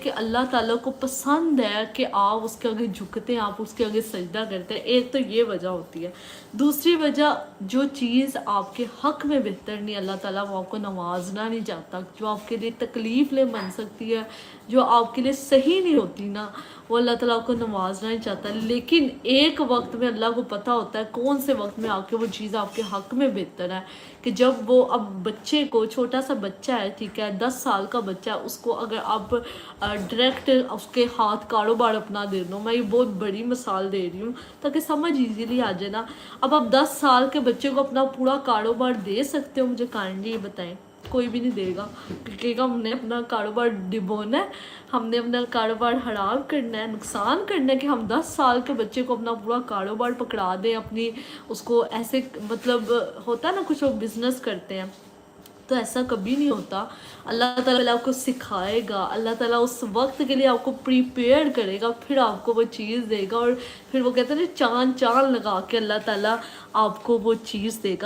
کہ اللہ تعالیٰ کو پسند ہے کہ آپ اس کے آگے جھکتے ہیں، آپ اس کے آگے سجدہ کرتے ہیں. ایک تو یہ وجہ ہوتی ہے. دوسری وجہ، جو چیز آپ کے حق میں بہتر نہیں، اللہ تعالیٰ وہ آپ کو نوازنا نہیں چاہتا. جو آپ کے لیے تکلیف لے بن سکتی ہے، جو آپ کے لیے صحیح نہیں ہوتی نا، وہ اللہ تعالیٰ کو نوازنا نہیں چاہتا. لیکن ایک وقت میں اللہ کو پتہ ہوتا ہے کون سے وقت میں آپ کے وہ چیز آپ کے حق میں بہتر ہے. کہ جب وہ اب بچے کو، چھوٹا سا بچہ ہے، ٹھیک ہے، 10 سال کا بچہ ہے، اس کو اگر آپ ڈائریکٹ اس کے ہاتھ کاروبار اپنا دے دو، میں یہ بہت بڑی مثال دے رہی ہوں تاکہ سمجھ ایزیلی آ جائے نا. اب آپ 10 سال کے بچے کو اپنا پورا کاروبار دے سکتے ہو؟ مجھے کائنڈلی یہ بتائیں. کوئی بھی نہیں دے گا، کیونکہ ہم نے اپنا کاروبار ڈبونا ہے، ہم نے اپنا کاروبار حرام کرنا ہے، نقصان کرنا ہے، کہ ہم 10 سال کے بچے کو اپنا پورا کاروبار پکڑا دیں اپنی، اس کو ایسے، مطلب ہوتا ہے نا کچھ لوگ بزنس کرتے ہیں، تو ایسا کبھی نہیں ہوتا. اللہ تعالیٰ آپ کو سکھائے گا، اللہ تعالیٰ اس وقت کے لیے آپ کو پریپیئر کرے گا، پھر آپ کو وہ چیز دے گا. اور پھر وہ کہتے ہیں نا چاند چاند لگا کے اللہ تعالیٰ آپ کو وہ چیز دے گا.